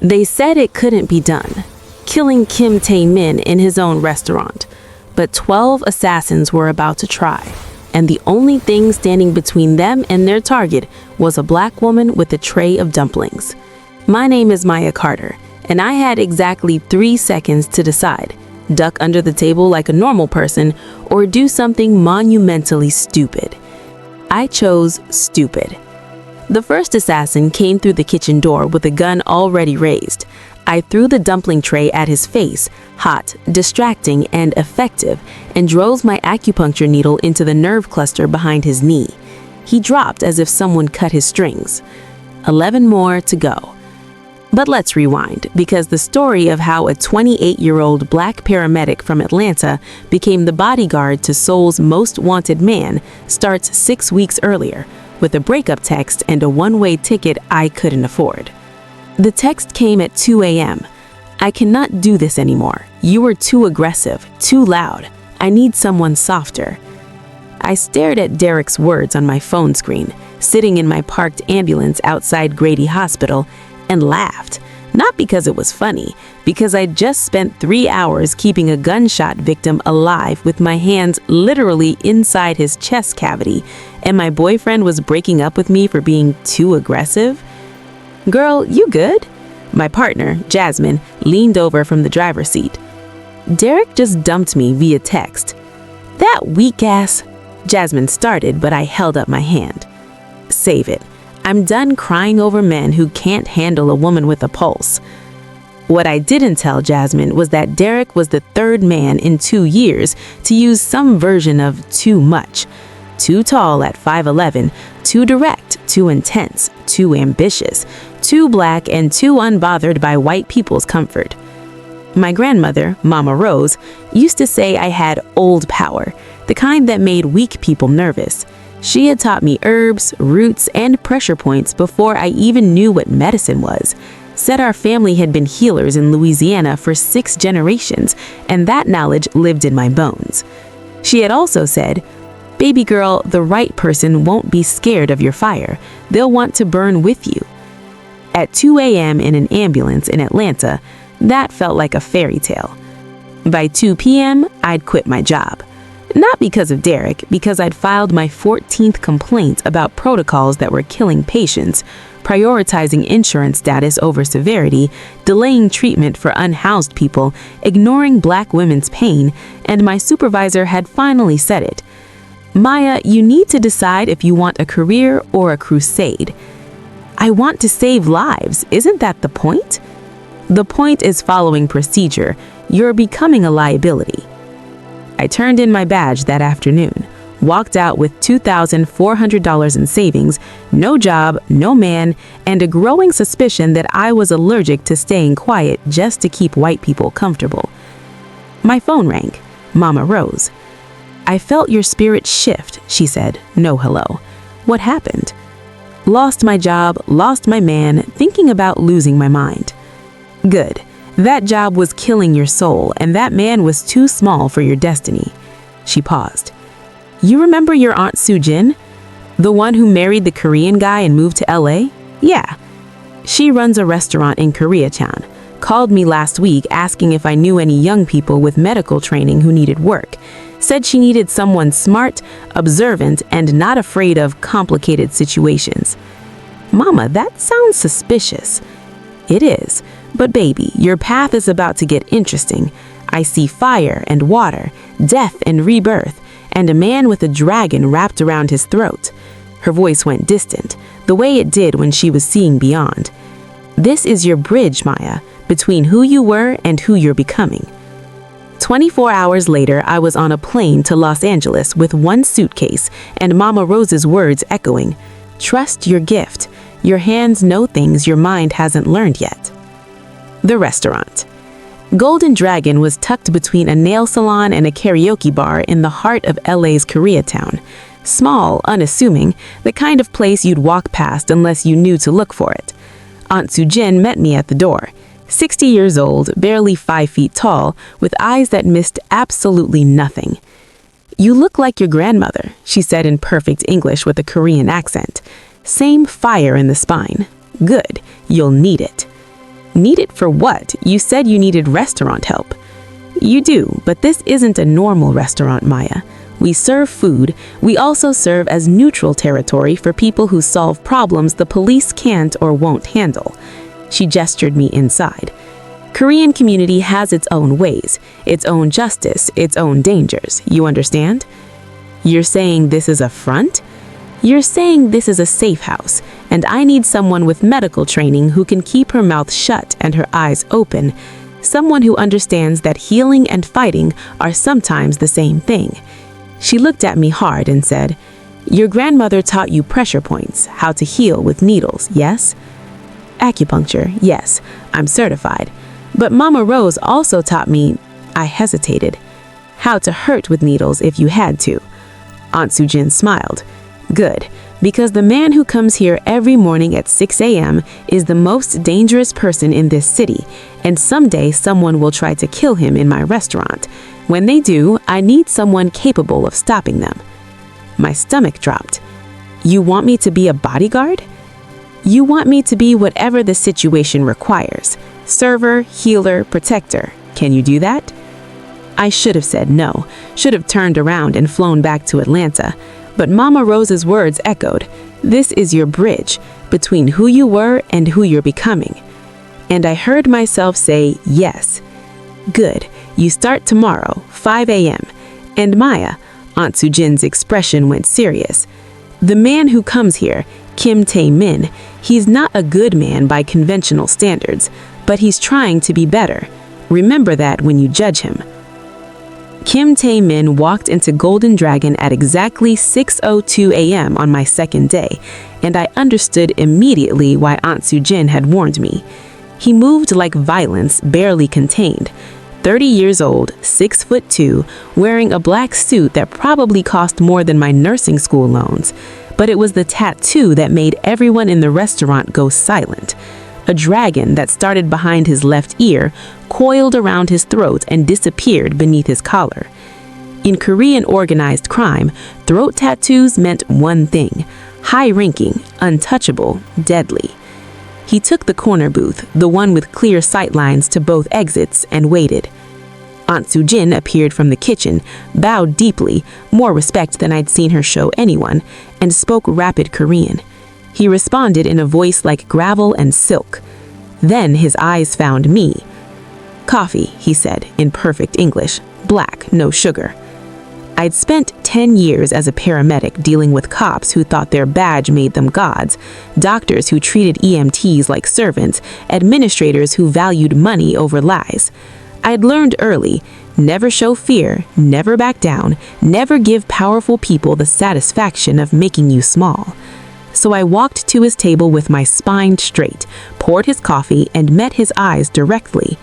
They said it couldn't be done, killing Kim Tae-min in his own restaurant. But 12 assassins were about to try, and the only thing standing between them and their target was a black woman with a tray of dumplings. My name is Maya Carter, and I had exactly 3 seconds to decide: duck under the table like a normal person or do something monumentally stupid. I chose stupid. The first assassin came through the kitchen door with a gun already raised. I threw the dumpling tray at his face, hot, distracting, and effective, and drove my acupuncture needle into the nerve cluster behind his knee. He dropped as if someone cut his strings. 11 more to go. But let's rewind, because the story of how a 28-year-old black paramedic from Atlanta became the bodyguard to Seoul's most wanted man starts 6 weeks earlier, with a breakup text and a one-way ticket I couldn't afford. The text came at 2 a.m. "I cannot do this anymore. You are too aggressive, too loud. I need someone softer." I stared at Derek's words on my phone screen, sitting in my parked ambulance outside Grady Hospital, and laughed. Not because it was funny, because I'd just spent 3 hours keeping a gunshot victim alive with my hands literally inside his chest cavity, and my boyfriend was breaking up with me for being too aggressive. "Girl, you good?" My partner, Jasmine, leaned over from the driver's seat. "Derek just dumped me via text." "That weak ass," Jasmine started, but I held up my hand. "Save it. I'm done crying over men who can't handle a woman with a pulse." What I didn't tell Jasmine was that Derek was the 3rd man in 2 years to use some version of too much. Too tall at 5'11", too direct, too intense, too ambitious, too black, and too unbothered by white people's comfort. My grandmother, Mama Rose, used to say I had old power, the kind that made weak people nervous. She had taught me herbs, roots, and pressure points before I even knew what medicine was. Said our family had been healers in Louisiana for 6 generations, and that knowledge lived in my bones. She had also said, "Baby girl, the right person won't be scared of your fire. They'll want to burn with you." At 2 a.m. in an ambulance in Atlanta, that felt like a fairy tale. By 2 p.m., I'd quit my job. Not because of Derek, because I'd filed my 14th complaint about protocols that were killing patients, prioritizing insurance status over severity, delaying treatment for unhoused people, ignoring black women's pain, and my supervisor had finally said it. "Maya, you need to decide if you want a career or a crusade." "I want to save lives. Isn't that the point?" "The point is following procedure. You're becoming a liability." I turned in my badge that afternoon, walked out with $2,400 in savings, no job, no man, and a growing suspicion that I was allergic to staying quiet just to keep white people comfortable. My phone rang. Mama Rose. "I felt your spirit shift," she said, no hello. "What happened?" "Lost my job, lost my man, thinking about losing my mind." "Good. That job was killing your soul, and that man was too small for your destiny." She paused. "You remember your Aunt Soo-jin? The one who married the Korean guy and moved to LA? Yeah. She runs a restaurant in Koreatown. Called me last week asking if I knew any young people with medical training who needed work. Said she needed someone smart, observant, and not afraid of complicated situations." "Mama, that sounds suspicious." "It is. But baby, your path is about to get interesting. I see fire and water, death and rebirth, and a man with a dragon wrapped around his throat." Her voice went distant, the way it did when she was seeing beyond. "This is your bridge, Maya, between who you were and who you're becoming." 24 hours later, I was on a plane to Los Angeles with 1 suitcase and Mama Rose's words echoing, "Trust your gift. Your hands know things your mind hasn't learned yet." The restaurant. Golden Dragon was tucked between a nail salon and a karaoke bar in the heart of LA's Koreatown. Small, unassuming, the kind of place you'd walk past unless you knew to look for it. Aunt Soo-jin met me at the door. 60 years old, barely 5 feet tall, with eyes that missed absolutely nothing. "You look like your grandmother," she said in perfect English with a Korean accent. "Same fire in the spine. Good, you'll need it." Need it for what? You said you needed restaurant help. You do, but this isn't a normal restaurant, Maya. We serve food. We also serve as neutral territory for people who solve problems the police can't or won't handle. She gestured me inside. Korean community has its own ways, its own justice, its own dangers. You understand? You're saying this is a front? You're saying this is a safe house, and I need someone with medical training who can keep her mouth shut and her eyes open. Someone who understands that healing and fighting are sometimes the same thing. She looked at me hard and said, "Your grandmother taught you pressure points, how to heal with needles, yes?" Acupuncture, yes, I'm certified. But Mama Rose also taught me, I hesitated, how to hurt with needles if you had to. Aunt Sujin smiled. Good, because the man who comes here every morning at 6 a.m. is the most dangerous person in this city, and someday someone will try to kill him in my restaurant. When they do, I need someone capable of stopping them. My stomach dropped. You want me to be a bodyguard? You want me to be whatever the situation requires. Server, healer, protector. Can you do that? I should have said no, should have turned around and flown back to Atlanta. But Mama Rose's words echoed, "This is your bridge between who you were and who you're becoming." And I heard myself say, yes. Good, you start tomorrow, 5 a.m. And Maya, Aunt Sujin's expression went serious. The man who comes here, Kim Tae-min, he's not a good man by conventional standards, but he's trying to be better. Remember that when you judge him. Kim Tae-min walked into Golden Dragon at exactly 6:02 a.m. on my second day, and I understood immediately why Aunt Sujin had warned me. He moved like violence, barely contained. 30 years old, 6'2", wearing a black suit that probably cost more than my nursing school loans. But it was the tattoo that made everyone in the restaurant go silent. A dragon that started behind his left ear, coiled around his throat and disappeared beneath his collar. In Korean organized crime, throat tattoos meant one thing: high-ranking, untouchable, deadly. He took the corner booth, the one with clear sightlines to both exits, and waited. Aunt Sujin appeared from the kitchen, bowed deeply, more respect than I'd seen her show anyone, and spoke rapid Korean. He responded in a voice like gravel and silk. Then his eyes found me. "Coffee," he said in perfect English, "black, no sugar." I'd spent 10 years as a paramedic dealing with cops who thought their badge made them gods, doctors who treated EMTs like servants, administrators who valued money over lies. I'd learned early, never show fear, never back down, never give powerful people the satisfaction of making you small. So I walked to his table with my spine straight, poured his coffee, and met his eyes directly.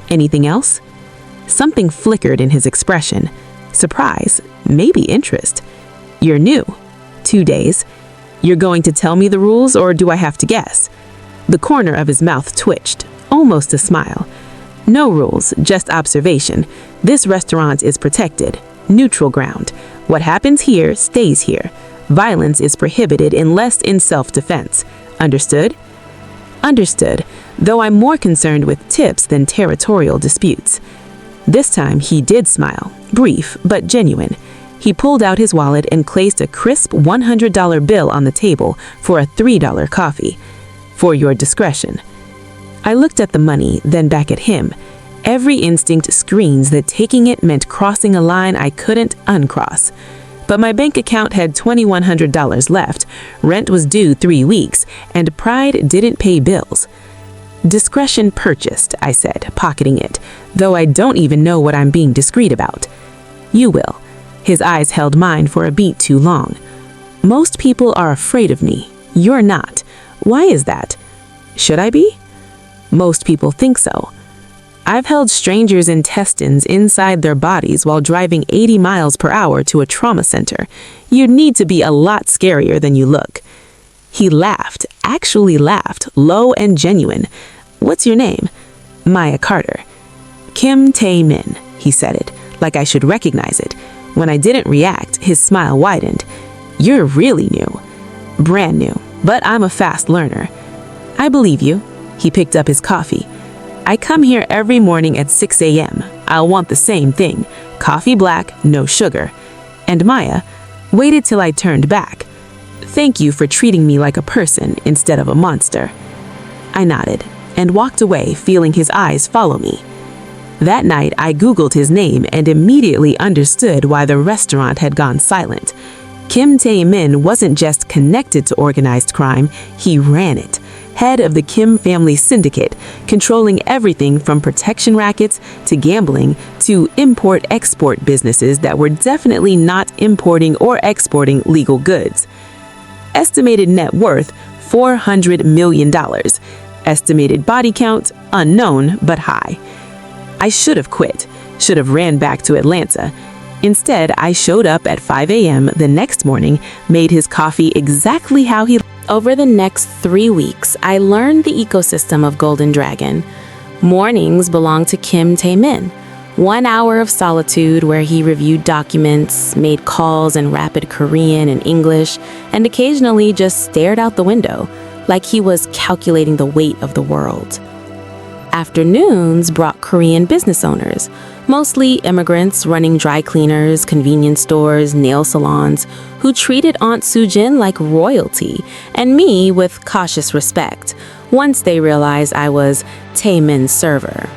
"Anything else?" Something flickered in his expression. Surprise, maybe interest. "You're new." 2 days. "You're going to tell me the rules, or do I have to guess?" The corner of his mouth twitched, almost a smile. "No rules, just observation. This restaurant is protected. Neutral ground. What happens here stays here. Violence is prohibited unless in self-defense. Understood?" Understood, though I'm more concerned with tips than territorial disputes. This time he did smile, brief but genuine. He pulled out his wallet and placed a crisp $100 bill on the table for a $3 coffee. "For your discretion." I looked at the money, then back at him. Every instinct screams that taking it meant crossing a line I couldn't uncross. But my bank account had $2,100 left, rent was due 3 weeks, and pride didn't pay bills. "Discretion purchased," I said, pocketing it, though I don't even know what I'm being discreet about. "You will." His eyes held mine for a beat too long. "Most people are afraid of me. You're not. Why is that?" "Should I be?" "Most people think so." I've held strangers' intestines inside their bodies while driving 80 miles per hour to a trauma center. You'd need to be a lot scarier than you look. He laughed, actually laughed, low and genuine. "What's your name?" "Maya Carter." "Kim Tae-min," he said it, like I should recognize it. When I didn't react, his smile widened. "You're really new." "Brand new, but I'm a fast learner." "I believe you." He picked up his coffee. I come here every morning at 6 a.m. I'll want the same thing, coffee black, no sugar. And Maya waited till I turned back. Thank you for treating me like a person instead of a monster. I nodded and walked away, feeling his eyes follow me. That night, I Googled his name and immediately understood why the restaurant had gone silent. Kim Tae-min wasn't just connected to organized crime, he ran it. Head of the Kim family syndicate, controlling everything from protection rackets to gambling to import-export businesses that were definitely not importing or exporting legal goods. Estimated net worth, $400 million. Estimated body count, unknown but high. I should have quit, should have ran back to Atlanta. Instead, I showed up at 5 a.m. the next morning, made his coffee exactly how he... Over the next 3 weeks, I learned the ecosystem of Golden Dragon. Mornings belonged to Kim Tae-min. 1 hour of solitude where he reviewed documents, made calls in rapid Korean and English, and occasionally just stared out the window, like he was calculating the weight of the world. Afternoons brought Korean business owners, mostly immigrants running dry cleaners, convenience stores, nail salons, who treated Aunt Soo-jin like royalty and me with cautious respect, once they realized I was Tae-min's server.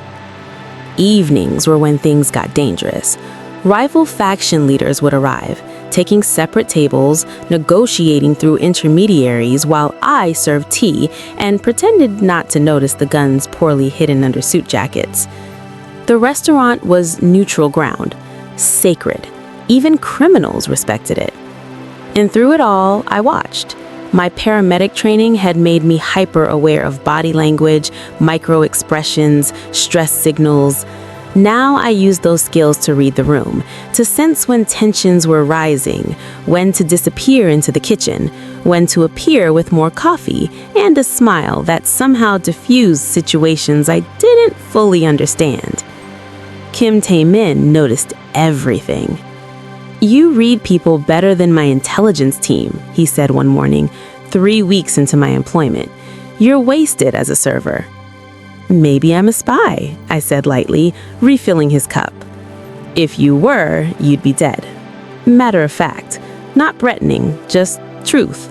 Evenings were when things got dangerous. Rival faction leaders would arrive, taking separate tables, negotiating through intermediaries while I served tea and pretended not to notice the guns poorly hidden under suit jackets. The restaurant was neutral ground, sacred. Even criminals respected it. And through it all, I watched. My paramedic training had made me hyper-aware of body language, micro-expressions, stress signals. Now I use those skills to read the room, to sense when tensions were rising, when to disappear into the kitchen, when to appear with more coffee and a smile that somehow diffused situations I didn't fully understand. Kim Tae-min noticed everything. "You read people better than my intelligence team," he said one morning, 3 weeks into my employment. "You're wasted as a server." "Maybe I'm a spy," I said lightly, refilling his cup. "If you were, you'd be dead." Matter of fact, not threatening, just truth.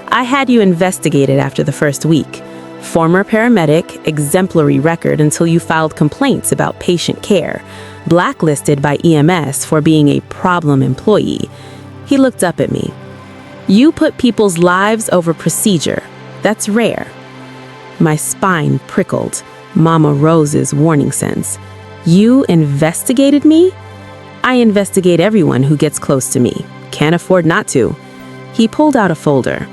"I had you investigated after the first week. Former paramedic, exemplary record until you filed complaints about patient care, blacklisted by EMS for being a problem employee." He looked up at me. "You put people's lives over procedure. That's rare." My spine prickled. Mama Rose's warning sense. "You investigated me?" "I investigate everyone who gets close to me. Can't afford not to." He pulled out a folder.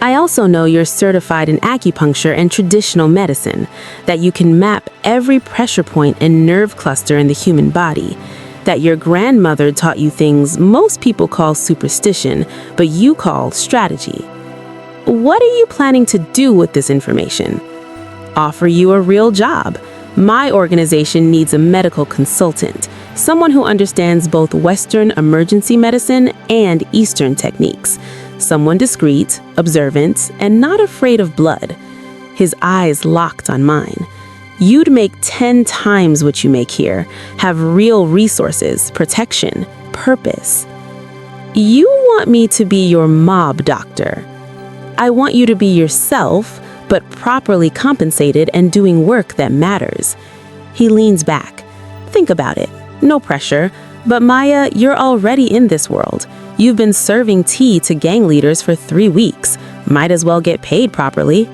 "I also know you're certified in acupuncture and traditional medicine, that you can map every pressure point and nerve cluster in the human body, that your grandmother taught you things most people call superstition, but you call strategy. What are you planning to do with this information?" "Offer you a real job. My organization needs a medical consultant, someone who understands both Western emergency medicine and Eastern techniques, someone discreet, observant, and not afraid of blood." His eyes locked on mine. "You'd make 10 times what you make here, have real resources, protection, purpose." "You want me to be your mob doctor." "I want you to be yourself, but properly compensated and doing work that matters." He leans back. "Think about it. No pressure. But Maya, you're already in this world. You've been serving tea to gang leaders for 3 weeks. Might as well get paid properly."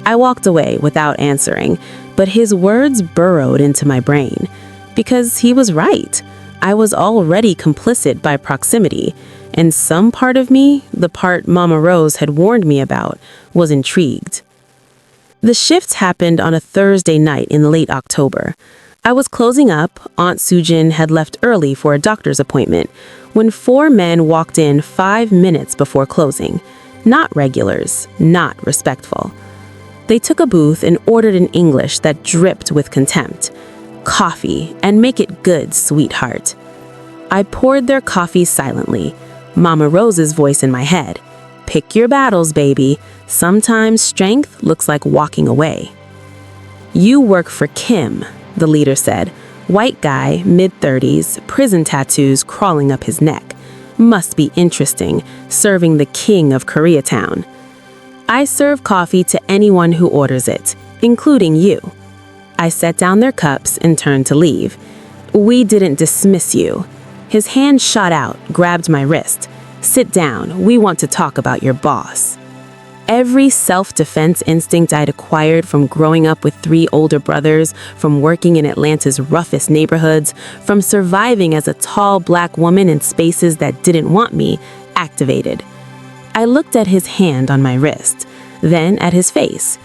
I walked away without answering, but his words burrowed into my brain. Because he was right. I was already complicit by proximity. And some part of me, the part Mama Rose had warned me about, was intrigued. The shifts happened on a Thursday night in late October. I was closing up. Aunt Soo-jin had left early for a doctor's appointment, when 4 men walked in 5 minutes before closing. Not regulars, not respectful. They took a booth and ordered in English that dripped with contempt. "Coffee, and make it good, sweetheart." I poured their coffee silently. Mama Rose's voice in my head. Pick your battles, baby. Sometimes strength looks like walking away. You work for Kim, the leader said. White guy, mid-30s, prison tattoos crawling up his neck. Must be interesting, serving the king of Koreatown. I serve coffee to anyone who orders it, including you. I set down their cups and turned to leave. We didn't dismiss you. His hand shot out, grabbed my wrist. Sit down, we want to talk about your boss. Every self-defense instinct I'd acquired from growing up with 3 older brothers, from working in Atlanta's roughest neighborhoods, from surviving as a tall black woman in spaces that didn't want me, activated. I looked at his hand on my wrist, then at his face.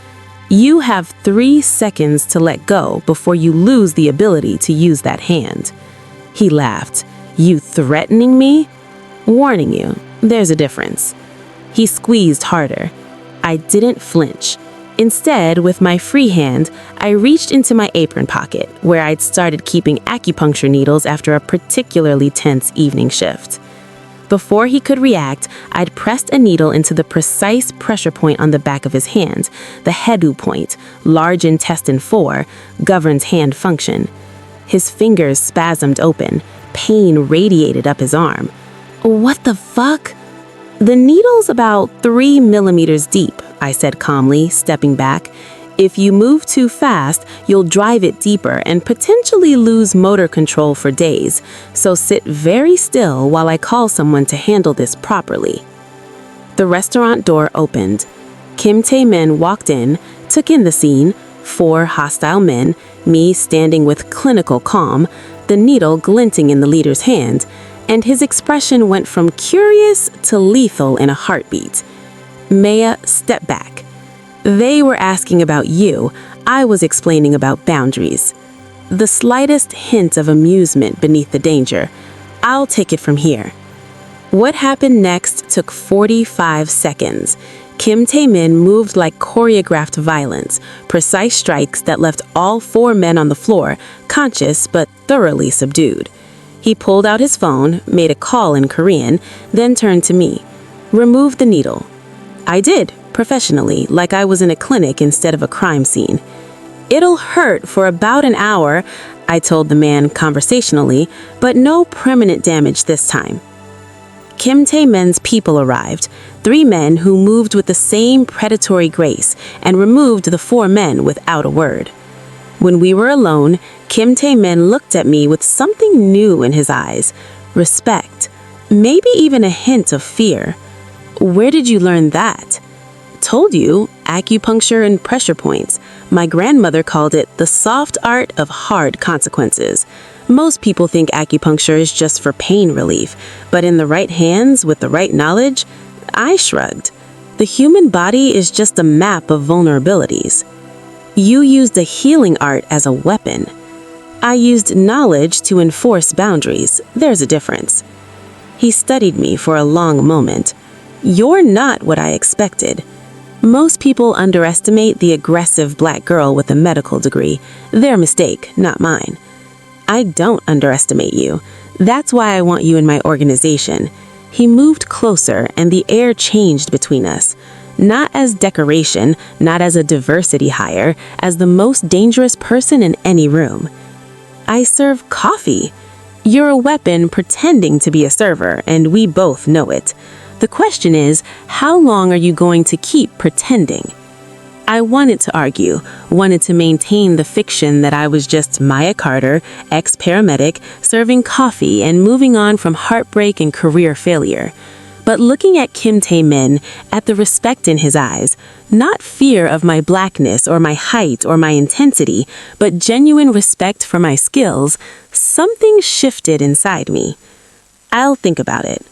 You have 3 seconds to let go before you lose the ability to use that hand. He laughed. You threatening me? Warning you, there's a difference. He squeezed harder. I didn't flinch. Instead, with my free hand, I reached into my apron pocket, where I'd started keeping acupuncture needles after a particularly tense evening shift. Before he could react, I'd pressed a needle into the precise pressure point on the back of his hand. The hedu point, large intestine 4, governs hand function. His fingers spasmed open. Pain radiated up his arm. What the fuck? The needle's about 3 millimeters deep, I said calmly, stepping back. If you move too fast, you'll drive it deeper and potentially lose motor control for days. So sit very still while I call someone to handle this properly. The restaurant door opened. Kim Tae-min walked in, took in the scene, 4 hostile men, me standing with clinical calm, the needle glinting in the leader's hand, and his expression went from curious to lethal in a heartbeat. Maya, step back. They were asking about you. I was explaining about boundaries. The slightest hint of amusement beneath the danger. I'll take it from here. What happened next took 45 seconds. Kim Tae-min moved like choreographed violence, precise strikes that left all 4 men on the floor, conscious but thoroughly subdued. He pulled out his phone, made a call in Korean, then turned to me. Remove the needle. I did, professionally, like I was in a clinic instead of a crime scene. It'll hurt for about an hour, I told the man conversationally, but no permanent damage this time. Kim Tae-min's people arrived, 3 men who moved with the same predatory grace and removed the 4 men without a word. When we were alone, Kim Tae-min looked at me with something new in his eyes, respect, maybe even a hint of fear. Where did you learn that? Told you, acupuncture and pressure points. My grandmother called it the soft art of hard consequences. Most people think acupuncture is just for pain relief, but in the right hands with the right knowledge, I shrugged. The human body is just a map of vulnerabilities. You used a healing art as a weapon. I used knowledge to enforce boundaries. There's a difference. He studied me for a long moment. You're not what I expected. Most people underestimate the aggressive black girl with a medical degree. Their mistake, not mine. I don't underestimate you. That's why I want you in my organization. He moved closer and the air changed between us. Not as decoration, not as a diversity hire, as the most dangerous person in any room. I serve coffee. You're a weapon pretending to be a server, and we both know it. The question is, how long are you going to keep pretending? I wanted to argue, wanted to maintain the fiction that I was just Maya Carter, ex-paramedic, serving coffee and moving on from heartbreak and career failure. But looking at Kim Tae-min, at the respect in his eyes, not fear of my blackness or my height or my intensity, but genuine respect for my skills, something shifted inside me. I'll think about it.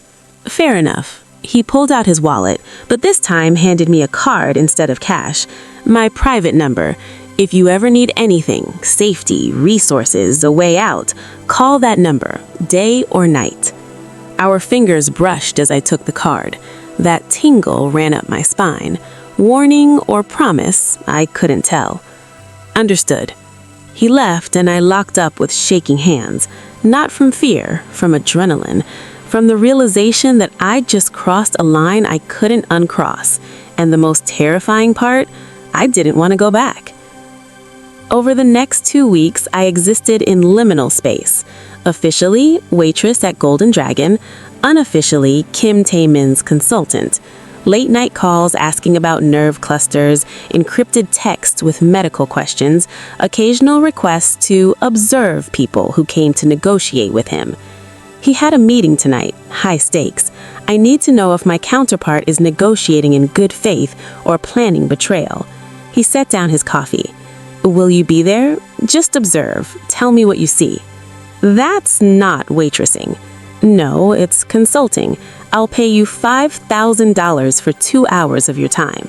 Fair enough. He pulled out his wallet, but this time handed me a card instead of cash. My private number. If you ever need anything, safety, resources, a way out, call that number, day or night. Our fingers brushed as I took the card. That tingle ran up my spine. Warning or promise, I couldn't tell. Understood. He left and I locked up with shaking hands. Not from fear, from adrenaline. from the realization that I'd just crossed a line I couldn't uncross. And the most terrifying part, I didn't want to go back. Over the next 2 weeks, I existed in liminal space. Officially, waitress at Golden Dragon. Unofficially, Kim Tae-min's consultant. Late night calls asking about nerve clusters, encrypted texts with medical questions, occasional requests to observe people who came to negotiate with him. He had a meeting tonight, high stakes. I need to know if my counterpart is negotiating in good faith or planning betrayal. He set down his coffee. Will you be there? Just observe. Tell me what you see. That's not waitressing. No, it's consulting. I'll pay you $5,000 for 2 hours of your time.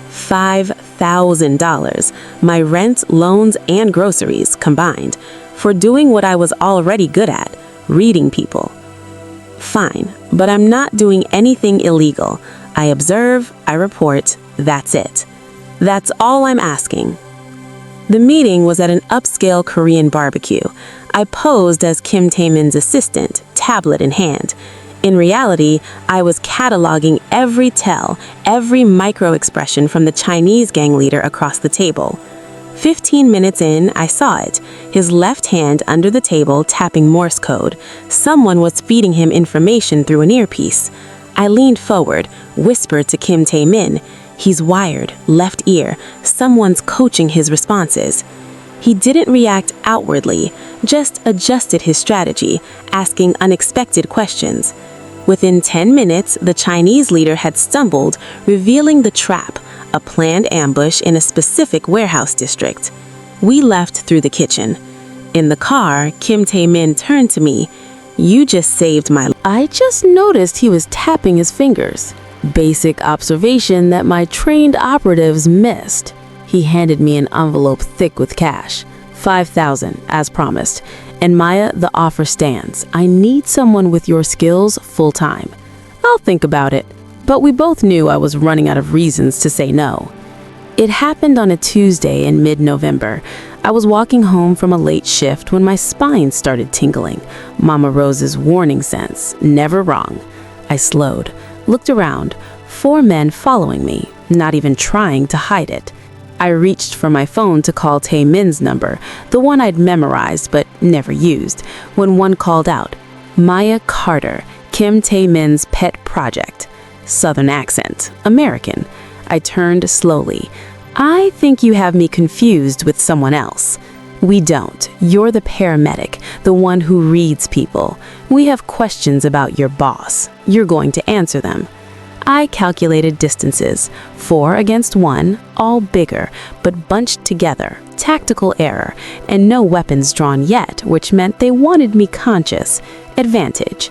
$5,000. My rent, loans, and groceries combined for doing what I was already good at, reading people. Fine, but I'm not doing anything illegal. I observe, I report, that's it. That's all I'm asking. The meeting was at an upscale Korean barbecue. I posed as Kim Tae-min's assistant, tablet in hand. In reality, I was cataloging every tell, every micro-expression from the Chinese gang leader across the table. 15 minutes in, I saw it, his left hand under the table tapping Morse code. Someone was feeding him information through an earpiece. I leaned forward, whispered to Kim Tae-min, "He's wired, left ear. Someone's coaching his responses." He didn't react outwardly, just adjusted his strategy, asking unexpected questions. Within 10 minutes, the Chinese leader had stumbled, revealing the trap, a planned ambush in a specific warehouse district. We left through the kitchen. In the car, Kim Tae-min turned to me. "You just saved my life." I just noticed he was tapping his fingers. Basic observation that my trained operatives missed. He handed me an envelope thick with cash. $5,000, as promised. And Maya, the offer stands. I need someone with your skills full-time. I'll think about it. But we both knew I was running out of reasons to say no. It happened on a Tuesday in mid-November. I was walking home from a late shift when my spine started tingling. Mama Rose's warning sense, never wrong. I slowed, looked around, 4 men following me, not even trying to hide it. I reached for my phone to call Tae-min's number, the one I'd memorized but never used, when one called out, "Maya Carter, Kim Tae-min's pet project." Southern accent, American. I turned slowly. "I think you have me confused with someone else." "We don't. You're the paramedic, the one who reads people. We have questions about your boss. You're going to answer them." I calculated distances, 4 against 1, all bigger, but bunched together, tactical error, and no weapons drawn yet, which meant they wanted me conscious. Advantage.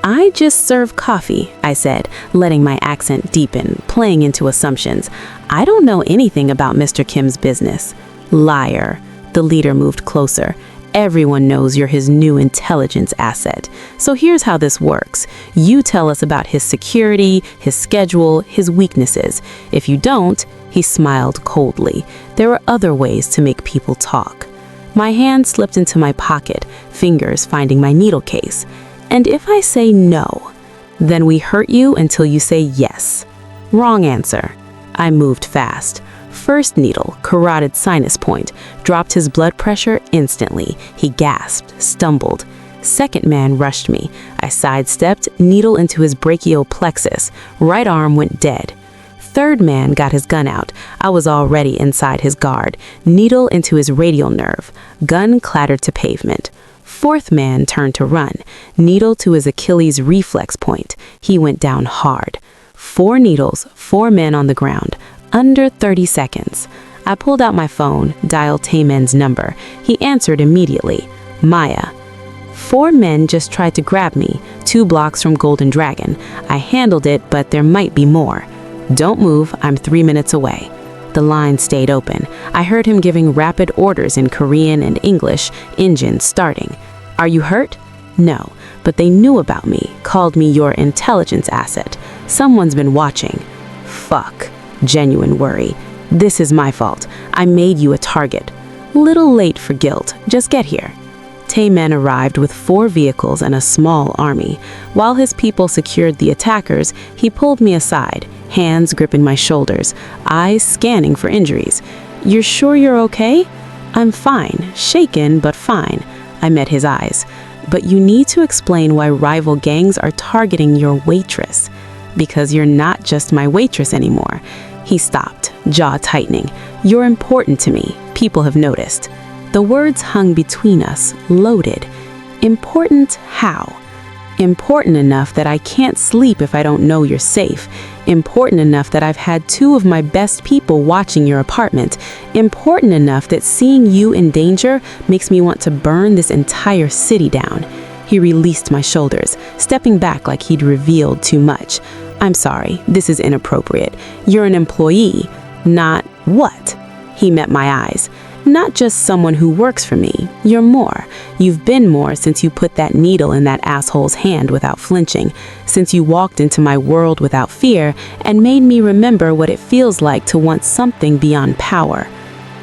"I just serve coffee," I said, letting my accent deepen, playing into assumptions. "I don't know anything about Mr. Kim's business." "Liar." The leader moved closer. "Everyone knows you're his new intelligence asset. So here's how this works. You tell us about his security, his schedule, his weaknesses. If you don't," he smiled coldly, "there are other ways to make people talk." My hand slipped into my pocket, fingers finding my needle case. "And if I say no, then we hurt you until you say yes." Wrong answer. I moved fast. First needle, carotid sinus point, dropped his blood pressure instantly. He gasped, stumbled. Second man rushed me. I sidestepped, needle into his brachial plexus. Right arm went dead. Third man got his gun out. I was already inside his guard. Needle into his radial nerve. Gun clattered to pavement. Fourth man turned to run. Needle to his Achilles reflex point. He went down hard. 4 needles, 4 men on the ground. Under 30 seconds. I pulled out my phone, dialed Tae-min's number. He answered immediately. "Maya." 4 men just tried to grab me, 2 blocks from Golden Dragon. I handled it, but there might be more. "Don't move, I'm 3 minutes away." The line stayed open. I heard him giving rapid orders in Korean and English, engine starting. "Are you hurt?" "No, but they knew about me, called me your intelligence asset. Someone's been watching." Fuck. Genuine worry. "This is my fault. I made you a target." "Little late for guilt. Just get here." Tae-min arrived with 4 vehicles and a small army. While his people secured the attackers, he pulled me aside, hands gripping my shoulders, eyes scanning for injuries. "You're sure you're okay?" "I'm fine, shaken, but fine." I met his eyes. "But you need to explain why rival gangs are targeting your waitress." "Because you're not just my waitress anymore." He stopped, jaw tightening. "You're important to me. People have noticed." The words hung between us, loaded. Important how? Important enough that I can't sleep if I don't know you're safe. Important enough that I've had 2 of my best people watching your apartment. Important enough that seeing you in danger makes me want to burn this entire city down. He released my shoulders, stepping back like he'd revealed too much. "I'm sorry, this is inappropriate. You're an employee, not what?" He met my eyes. "Not just someone who works for me. You're more. You've been more since you put that needle in that asshole's hand without flinching, since you walked into my world without fear and made me remember what it feels like to want something beyond power."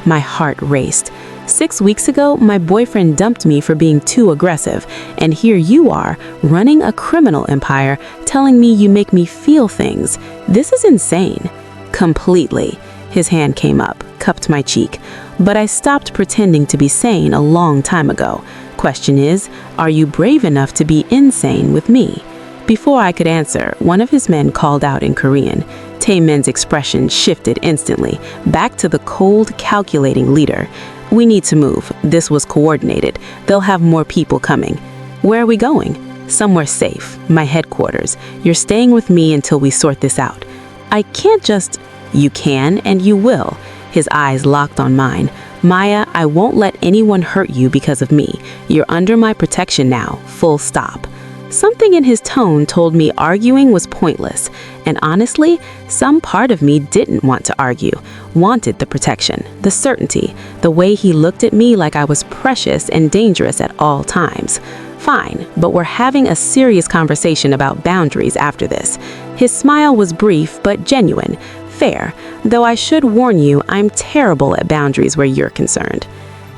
My heart raced. 6 weeks ago, my boyfriend dumped me for being too aggressive, and here you are, running a criminal empire, telling me you make me feel things. This is insane. Completely. His hand came up, cupped my cheek. "But I stopped pretending to be sane a long time ago. Question is, are you brave enough to be insane with me?" Before I could answer, one of his men called out in Korean. Tae-min's expression shifted instantly, back to the cold, calculating leader. "We need to move. This was coordinated. They'll have more people coming." "Where are we going?" "Somewhere safe. My headquarters. You're staying with me until we sort this out." "I can't just..." "You can and you will." His eyes locked on mine. "Maya, I won't let anyone hurt you because of me. You're under my protection now, full stop." Something in his tone told me arguing was pointless. And honestly, some part of me didn't want to argue, wanted the protection, the certainty, the way he looked at me like I was precious and dangerous at all times. "Fine, but we're having a serious conversation about boundaries after this." His smile was brief but genuine. "Fair, though I should warn you, I'm terrible at boundaries where you're concerned."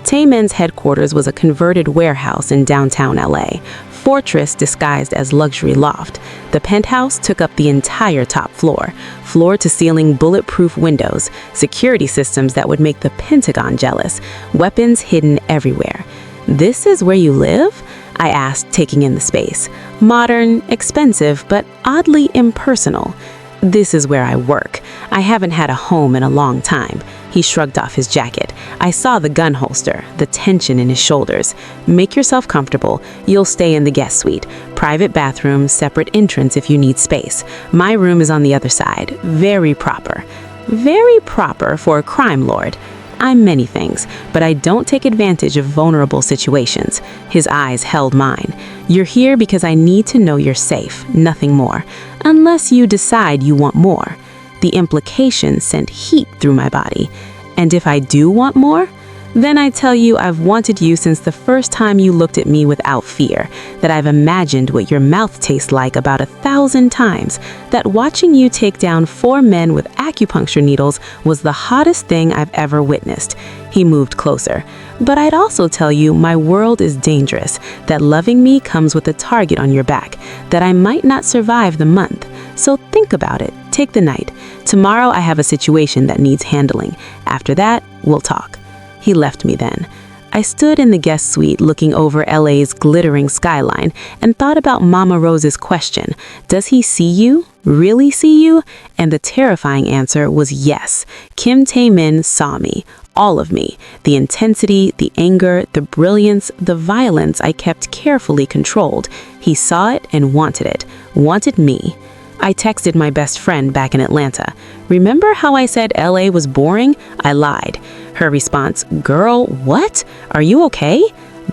Tae-min's headquarters was a converted warehouse in downtown LA, fortress disguised as luxury loft. The penthouse took up the entire top floor, floor-to-ceiling bulletproof windows, security systems that would make the Pentagon jealous, weapons hidden everywhere. "This is where you live?" I asked, taking in the space. "Modern, expensive, but oddly impersonal." "This is where I work. I haven't had a home in a long time." He shrugged off his jacket. I saw the gun holster, the tension in his shoulders. "Make yourself comfortable. You'll stay in the guest suite. Private bathroom, separate entrance if you need space. My room is on the other side. Very proper." Very proper for a crime lord. I'm many things, but I don't take advantage of vulnerable situations. His eyes held mine. "You're here because I need to know you're safe, nothing more. Unless you decide you want more." The implication sent heat through my body. "And if I do want more?" "Then I tell you I've wanted you since the first time you looked at me without fear, that I've imagined what your mouth tastes like about 1,000 times, that watching you take down 4 men with acupuncture needles was the hottest thing I've ever witnessed." He moved closer. "But I'd also tell you my world is dangerous, that loving me comes with a target on your back, that I might not survive the month. So think about it. Take the night. Tomorrow I have a situation that needs handling. After that, we'll talk." He left me then. I stood in the guest suite looking over LA's glittering skyline and thought about Mama Rose's question, "Does he see you? Really see you?" And the terrifying answer was yes. Kim Tae-min saw me. All of me. The intensity, the anger, the brilliance, the violence I kept carefully controlled. He saw it and wanted it. Wanted me. I texted my best friend back in Atlanta. "Remember how I said LA was boring? I lied." Her response, "Girl, what? Are you okay?"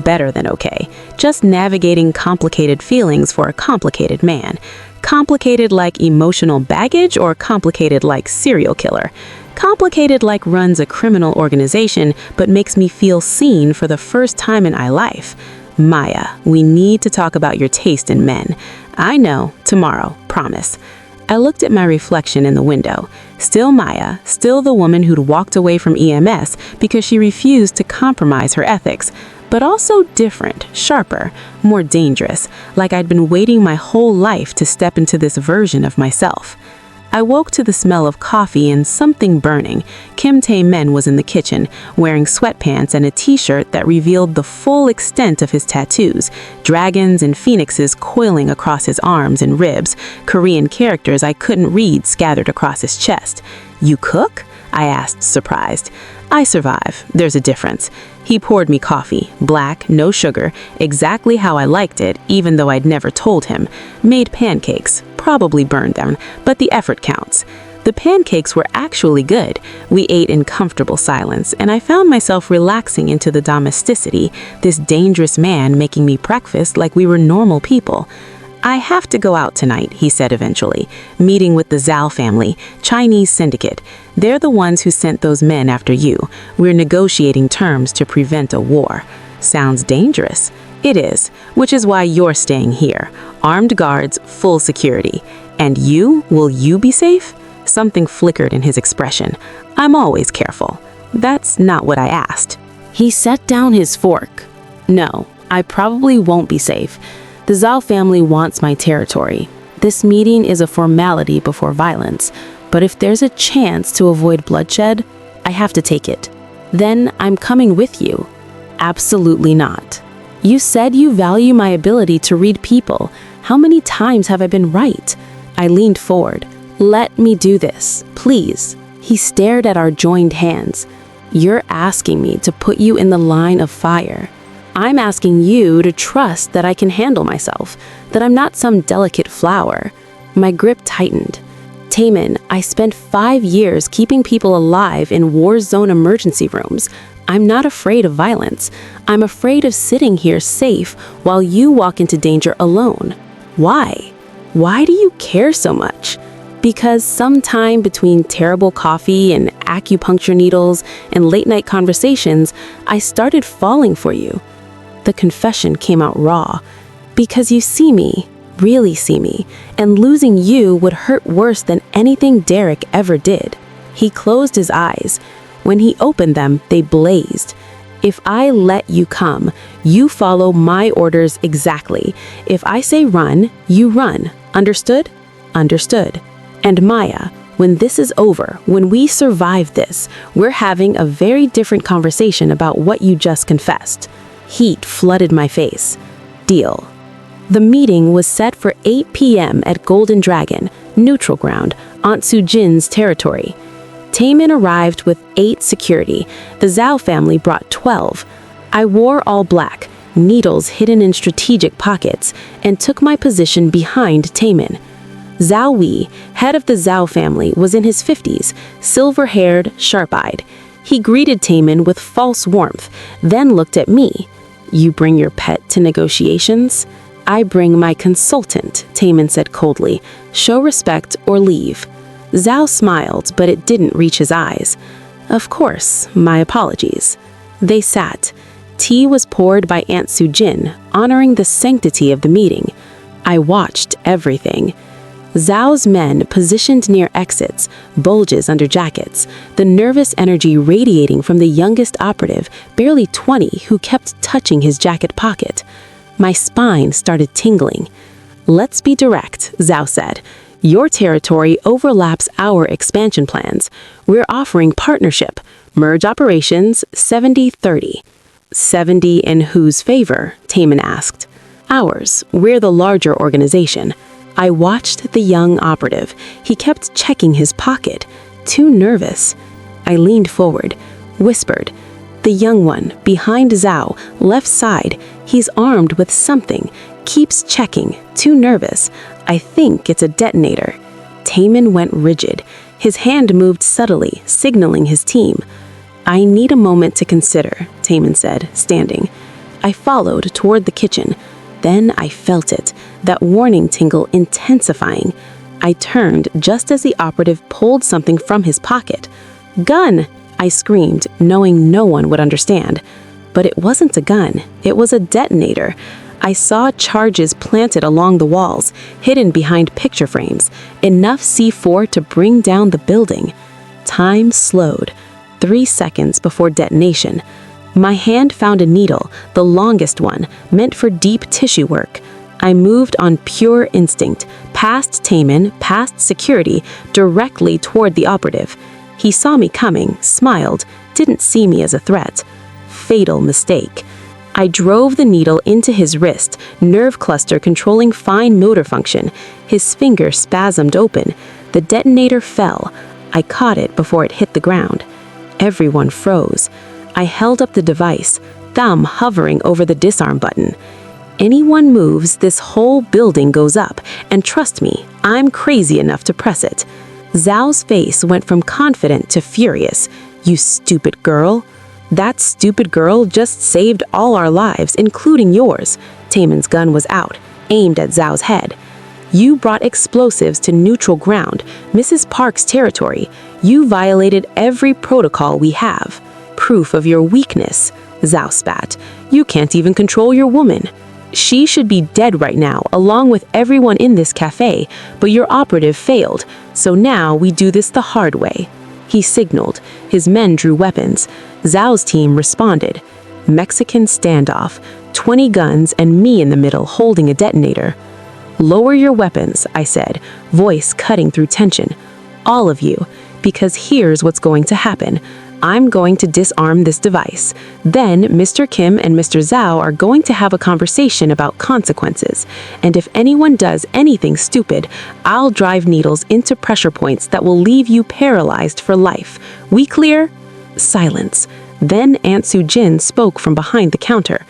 Better than okay. Just navigating complicated feelings for a complicated man. Complicated like emotional baggage or complicated like serial killer? Complicated like runs a criminal organization but makes me feel seen for the first time in my life. "Maya, we need to talk about your taste in men." "I know, tomorrow, promise." I looked at my reflection in the window. Still Maya, still the woman who'd walked away from EMS because she refused to compromise her ethics. but also different, sharper, more dangerous, like I'd been waiting my whole life to step into this version of myself. I woke to the smell of coffee and something burning. Kim Tae-min was in the kitchen, wearing sweatpants and a t-shirt that revealed the full extent of his tattoos, dragons and phoenixes coiling across his arms and ribs, Korean characters I couldn't read scattered across his chest. "You cook?" I asked, surprised. "I survive. There's a difference." He poured me coffee, black, no sugar, exactly how I liked it, even though I'd never told him. Made pancakes, probably burned them, but the effort counts. The pancakes were actually good. We ate in comfortable silence, and I found myself relaxing into the domesticity, this dangerous man making me breakfast like we were normal people. "I have to go out tonight," he said eventually. "Meeting with the Zhao family, Chinese syndicate. They're the ones who sent those men after you. We're negotiating terms to prevent a war." Sounds dangerous. It is, which is why you're staying here. Armed guards, full security. And you? Will you be safe? Something flickered in his expression. "I'm always careful." That's not what I asked. He set down his fork. "No, I probably won't be safe. The Zhao family wants my territory. This meeting is a formality before violence, but if there's a chance to avoid bloodshed, I have to take it. Then I'm coming with you." "Absolutely not. You said you value my ability to read people. How many times have I been right?" I leaned forward. "Let me do this, please." He stared at our joined hands. "You're asking me to put you in the line of fire. I'm asking you to trust that I can handle myself, that I'm not some delicate flower." My grip tightened. "Tae-min, I spent 5 years keeping people alive in war zone emergency rooms. I'm not afraid of violence. I'm afraid of sitting here safe while you walk into danger alone. Why? Why do you care so much?" "Because sometime between terrible coffee and acupuncture needles and late-night conversations, I started falling for you." The confession came out raw. "Because you see me, really see me, and losing you would hurt worse than anything Derek ever did." He closed his eyes. When he opened them, they blazed. "If I let you come, you follow my orders exactly. If I say run, you run. Understood?" "Understood." "And Maya, when this is over, when we survive this, we're having a very different conversation about what you just confessed." Heat flooded my face. "Deal." The meeting was set for 8 p.m. at Golden Dragon, neutral ground, Aunt Soo-jin's territory. Tae-min arrived with 8 security. The Zhao family brought 12. I wore all black, needles hidden in strategic pockets, and took my position behind Tae-min. Zhao Wei, head of the Zhao family, was in his 50s, silver-haired, sharp-eyed. He greeted Tae-min with false warmth, then looked at me. "You bring your pet to negotiations?" "I bring my consultant," Tae-min said coldly. "Show respect or leave." Zhao smiled, but it didn't reach his eyes. "Of course, my apologies." They sat. Tea was poured by Aunt Soo-jin, honoring the sanctity of the meeting. I watched everything. Zhao's men positioned near exits, bulges under jackets, the nervous energy radiating from the youngest operative, barely 20, who kept touching his jacket pocket. My spine started tingling. "Let's be direct," Zhao said. "Your territory overlaps our expansion plans. We're offering partnership, merge operations 70-30. 70 in whose favor? Tae-min asked. Ours. We're the larger organization. I watched the young operative. He kept checking his pocket. Too nervous. I leaned forward, whispered. The young one, behind Zhao, left side. He's armed with something. Keeps checking. Too nervous. I think it's a detonator. Tae-min went rigid. His hand moved subtly, signaling his team. I need a moment to consider, Tae-min said, standing. I followed toward the kitchen. Then I felt it, that warning tingle intensifying. I turned just as the operative pulled something from his pocket. Gun! I screamed, knowing no one would understand. But it wasn't a gun. It was a detonator. I saw charges planted along the walls, hidden behind picture frames, enough C4 to bring down the building. Time slowed. 3 seconds before detonation. My hand found a needle, the longest one, meant for deep tissue work. I moved on pure instinct, past Tae-min, past security, directly toward the operative. He saw me coming, smiled, didn't see me as a threat. Fatal mistake. I drove the needle into his wrist, nerve cluster controlling fine motor function. His finger spasmed open. The detonator fell. I caught it before it hit the ground. Everyone froze. I held up the device, thumb hovering over the disarm button. Anyone moves, this whole building goes up, and trust me, I'm crazy enough to press it. Zhao's face went from confident to furious. You stupid girl. That stupid girl just saved all our lives, including yours. Tae-min's gun was out, aimed at Zhao's head. You brought explosives to neutral ground, Mrs. Park's territory. You violated every protocol we have. Proof of your weakness. Zhao spat. You can't even control your woman. She should be dead right now, along with everyone in this cafe, but your operative failed, so now we do this the hard way. He signaled. His men drew weapons. Zhao's team responded. Mexican standoff, 20 guns and me in the middle holding a detonator. Lower your weapons, I said, voice cutting through tension. All of you, because here's what's going to happen. I'm going to disarm this device. Then Mr. Kim and Mr. Zhao are going to have a conversation about consequences. And if anyone does anything stupid, I'll drive needles into pressure points that will leave you paralyzed for life. We clear? Silence. Then Aunt Soo-jin spoke from behind the counter.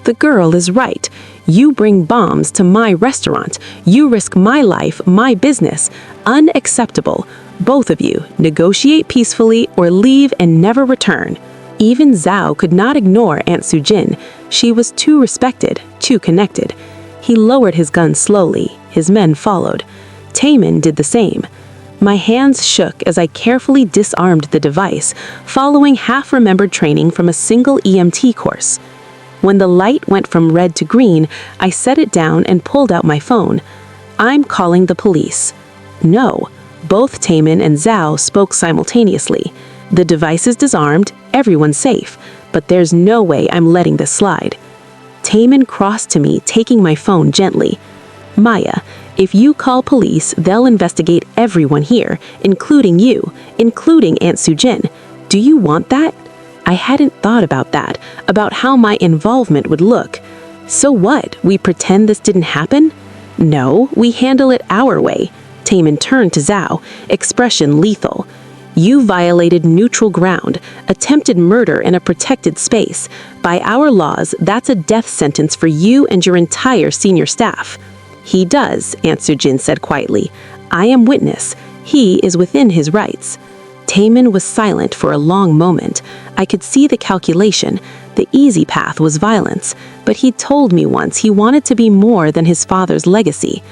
The girl is right. You bring bombs to my restaurant. You risk my life, my business. Unacceptable. Both of you, negotiate peacefully or leave and never return. Even Zhao could not ignore Aunt Soo-jin. She was too respected, too connected. He lowered his gun slowly. His men followed. Tae-min did the same. My hands shook as I carefully disarmed the device, following half-remembered training from a single EMT course. When the light went from red to green, I set it down and pulled out my phone. I'm calling the police. No. Both Tae-min and Zhao spoke simultaneously. The device is disarmed, everyone's safe, but there's no way I'm letting this slide. Tae-min crossed to me, taking my phone gently. Maya, if you call police, they'll investigate everyone here, including you, including Aunt Soo-jin. Do you want that? I hadn't thought about that, about how my involvement would look. So what? We pretend this didn't happen? No, we handle it our way. Tae-min turned to Zhao, expression lethal. You violated neutral ground, attempted murder in a protected space. By our laws, that's a death sentence for you and your entire senior staff. He does, Aunt Soo-jin said quietly. I am witness. He is within his rights. Tae-min was silent for a long moment. I could see the calculation. The easy path was violence, but he told me once he wanted to be more than his father's legacy.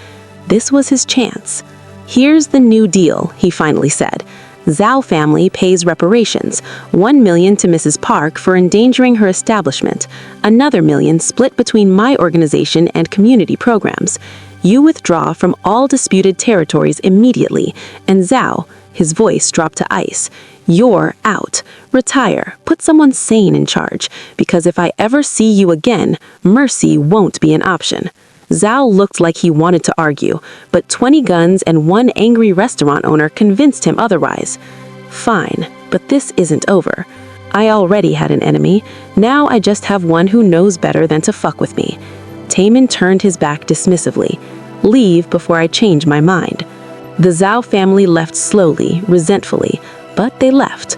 This was his chance. Here's the new deal, he finally said. Zhao family pays reparations, 1 million to Mrs. Park for endangering her establishment, another 1 million split between my organization and community programs. You withdraw from all disputed territories immediately, and Zhao, his voice dropped to ice, you're out. Retire. Put someone sane in charge, because if I ever see you again, mercy won't be an option. Zhao looked like he wanted to argue, but 20 guns and one angry restaurant owner convinced him otherwise. Fine, but this isn't over. I already had an enemy. Now I just have one who knows better than to fuck with me. Tae-min turned his back dismissively. Leave before I change my mind. The Zhao family left slowly, resentfully, but they left.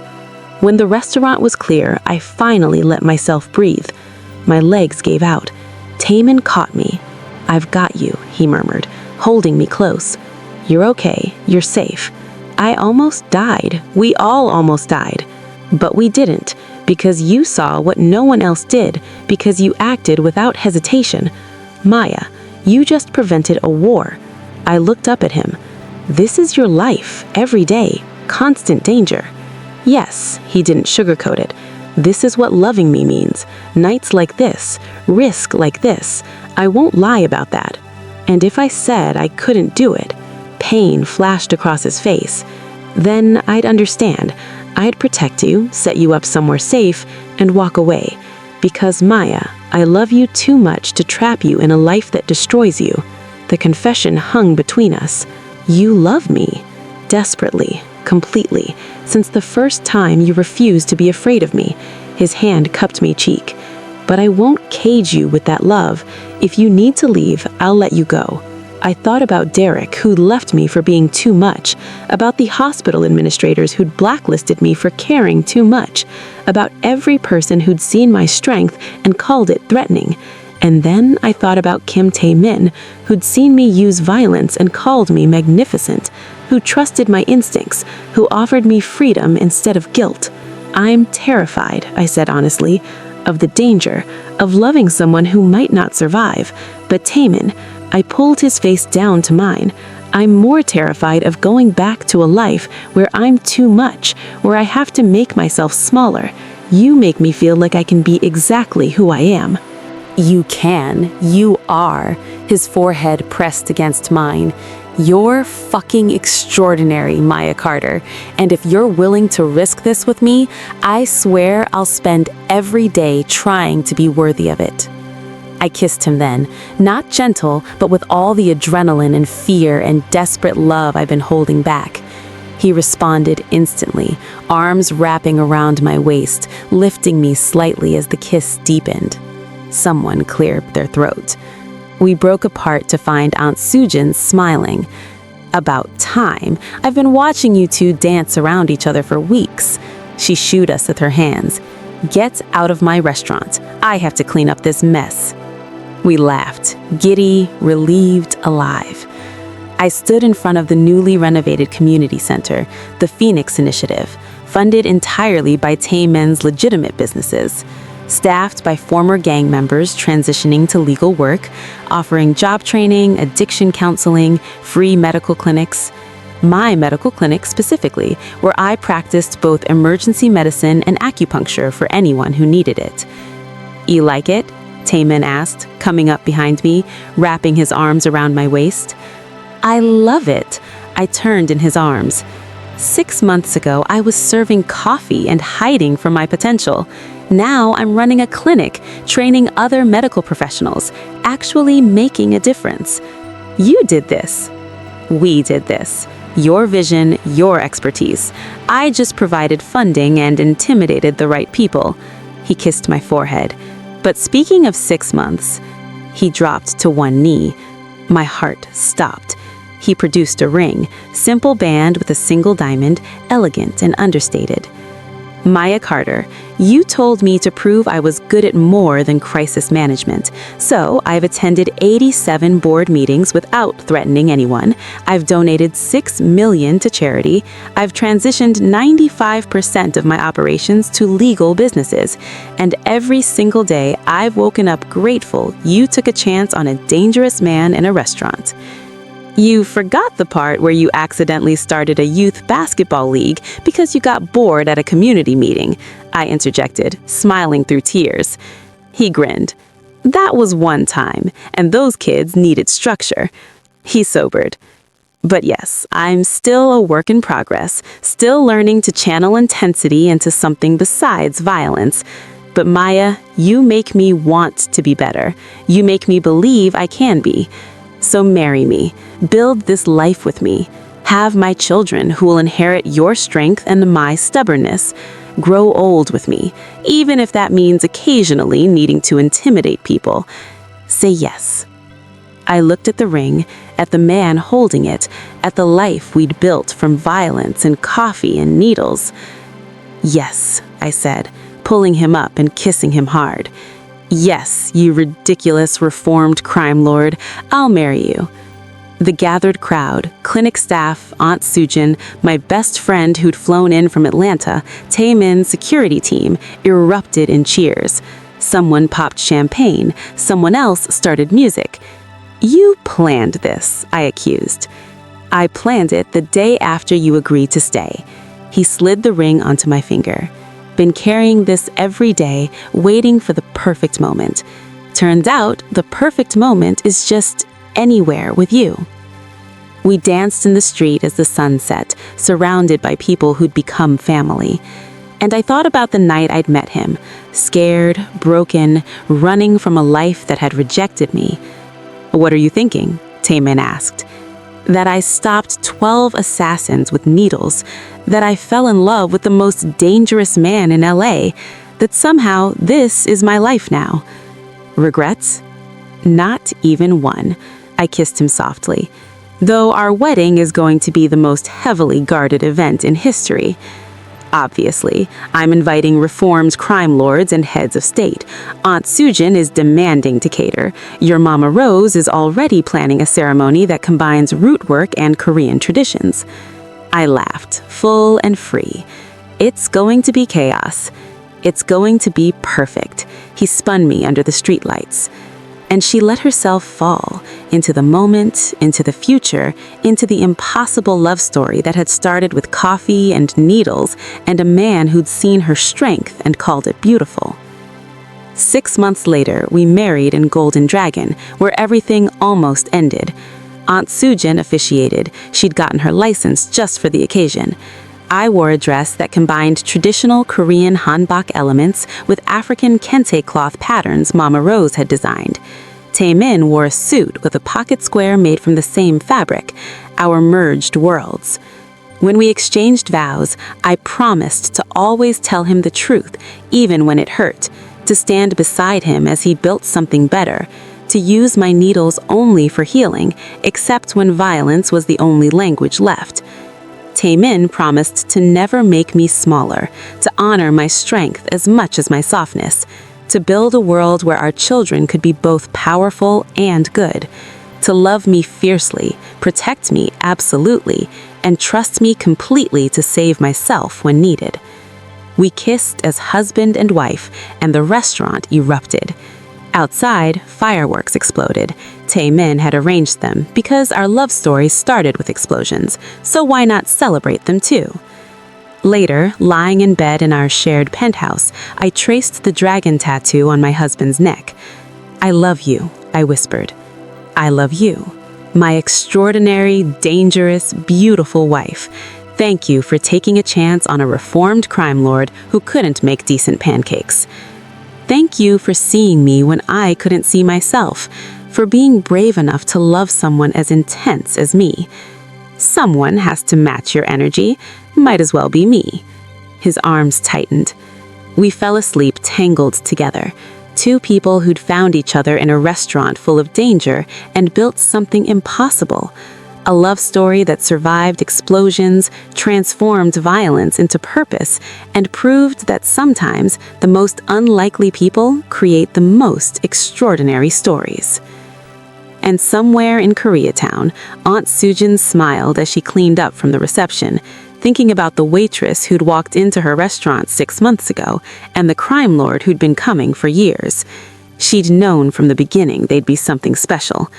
When the restaurant was clear, I finally let myself breathe. My legs gave out. Tae-min caught me. I've got you, he murmured, holding me close. You're okay, you're safe. I almost died. We all almost died. But we didn't, because you saw what no one else did, because you acted without hesitation. Maya, you just prevented a war. I looked up at him. This is your life, every day, constant danger. Yes, he didn't sugarcoat it. This is what loving me means. Nights like this, risk like this. I won't lie about that. And if I said I couldn't do it, pain flashed across his face, then I'd understand. I'd protect you, set you up somewhere safe, and walk away. Because, Maya, I love you too much to trap you in a life that destroys you. The confession hung between us. You love me. Desperately, completely, since the first time you refused to be afraid of me. His hand cupped my cheek. But I won't cage you with that love. If you need to leave, I'll let you go. I thought about Derek, who'd left me for being too much, about the hospital administrators who'd blacklisted me for caring too much, about every person who'd seen my strength and called it threatening. And then I thought about Kim Tae-min, who'd seen me use violence and called me magnificent, who trusted my instincts, who offered me freedom instead of guilt. I'm terrified, I said honestly, of the danger of loving someone who might not survive. But Tae-min, I pulled his face down to mine. I'm more terrified of going back to a life where I'm too much, where I have to make myself smaller. You make me feel like I can be exactly who I am. You can. You are. His forehead pressed against mine. You're fucking extraordinary, Maya Carter. And if you're willing to risk this with me, I swear I'll spend every day trying to be worthy of it. I kissed him then, not gentle, but with all the adrenaline and fear and desperate love I've been holding back. He responded instantly, arms wrapping around my waist, lifting me slightly as the kiss deepened. Someone cleared their throat. We broke apart to find Aunt Sujin smiling. About time. I've been watching you two dance around each other for weeks. She shooed us with her hands. Get out of my restaurant. I have to clean up this mess. We laughed, giddy, relieved, alive. I stood in front of the newly renovated community center, the Phoenix Initiative, funded entirely by Tae-min's legitimate businesses, staffed by former gang members transitioning to legal work, offering job training, addiction counseling, free medical clinics. My medical clinic specifically, where I practiced both emergency medicine and acupuncture for anyone who needed it. You like it? Tae-min asked, coming up behind me, wrapping his arms around my waist. I love it. I turned in his arms. 6 months ago, I was serving coffee and hiding from my potential. Now I'm running a clinic, training other medical professionals, actually making a difference. You did this. We did this. Your vision, your expertise. I just provided funding and intimidated the right people. He kissed my forehead. But speaking of 6 months, he dropped to one knee. My heart stopped. He produced a ring, simple band with a single diamond, elegant and understated. Maya Carter, you told me to prove I was good at more than crisis management. So I've attended 87 board meetings without threatening anyone. I've donated $6 million to charity. I've transitioned 95% of my operations to legal businesses. And every single day, I've woken up grateful you took a chance on a dangerous man in a restaurant. You forgot the part where you accidentally started a youth basketball league because you got bored at a community meeting, I interjected, smiling through tears. He grinned. That was one time, and those kids needed structure. He sobered. But yes, I'm still a work in progress, still learning to channel intensity into something besides violence. But Maya, you make me want to be better. You make me believe I can be. So marry me, build this life with me, have my children who will inherit your strength and my stubbornness, grow old with me, even if that means occasionally needing to intimidate people. Say yes. I looked at the ring, at the man holding it, at the life we'd built from violence and coffee and needles. Yes, I said, pulling him up and kissing him hard. Yes, you ridiculous reformed crime lord, I'll marry you. The gathered crowd, clinic staff, Aunt Sujin, my best friend who'd flown in from Atlanta, Tae-min's security team, erupted in cheers. Someone popped champagne, someone else started music. You planned this, I accused. I planned it the day after you agreed to stay. He slid the ring onto my finger. Been carrying this every day, waiting for the perfect moment. Turns out, the perfect moment is just anywhere with you. We danced in the street as the sun set, surrounded by people who'd become family. And I thought about the night I'd met him, scared, broken, running from a life that had rejected me. "What are you thinking?" Tae-min asked. That I stopped 12 assassins with needles, that I fell in love with the most dangerous man in LA, that somehow this is my life now. Regrets? Not even one. I kissed him softly. Though our wedding is going to be the most heavily guarded event in history. Obviously, I'm inviting reformed crime lords and heads of state. Aunt Sujin is demanding to cater. Your Mama Rose is already planning a ceremony that combines root work and Korean traditions. I laughed, full and free. It's going to be chaos. It's going to be perfect. He spun me under the streetlights. And she let herself fall into the moment, into the future, into the impossible love story that had started with coffee and needles and a man who'd seen her strength and called it beautiful. 6 months later, we married in Golden Dragon, where everything almost ended. Aunt Sujin officiated. She'd gotten her license just for the occasion. I wore a dress that combined traditional Korean hanbok elements with African kente cloth patterns Mama Rose had designed. Tae-min wore a suit with a pocket square made from the same fabric, our merged worlds. When we exchanged vows, I promised to always tell him the truth, even when it hurt, to stand beside him as he built something better, to use my needles only for healing, except when violence was the only language left. Tae-min promised to never make me smaller, to honor my strength as much as my softness, to build a world where our children could be both powerful and good, to love me fiercely, protect me absolutely, and trust me completely to save myself when needed. We kissed as husband and wife, and the restaurant erupted. Outside, fireworks exploded. Tae-min had arranged them because our love story started with explosions, so why not celebrate them too? Later, lying in bed in our shared penthouse, I traced the dragon tattoo on my husband's neck. "I love you," I whispered. "I love you, my extraordinary, dangerous, beautiful wife. Thank you for taking a chance on a reformed crime lord who couldn't make decent pancakes. Thank you for seeing me when I couldn't see myself, for being brave enough to love someone as intense as me. Someone has to match your energy. Might as well be me." His arms tightened. We fell asleep tangled together, two people who'd found each other in a restaurant full of danger and built something impossible. A love story that survived explosions, transformed violence into purpose, and proved that sometimes the most unlikely people create the most extraordinary stories. And somewhere in Koreatown, Aunt Sujin smiled as she cleaned up from the reception, thinking about the waitress who'd walked into her restaurant 6 months ago and the crime lord who'd been coming for years. She'd known from the beginning they'd be something special.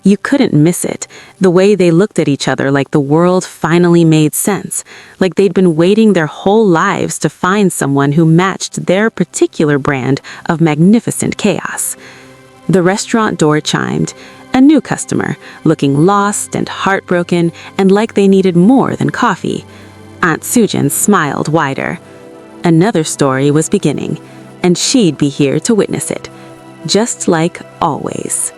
You couldn't miss it, the way they looked at each other like the world finally made sense, like they'd been waiting their whole lives to find someone who matched their particular brand of magnificent chaos. The restaurant door chimed. A new customer, looking lost and heartbroken and like they needed more than coffee. Aunt Sujin smiled wider. Another story was beginning, and she'd be here to witness it, just like always.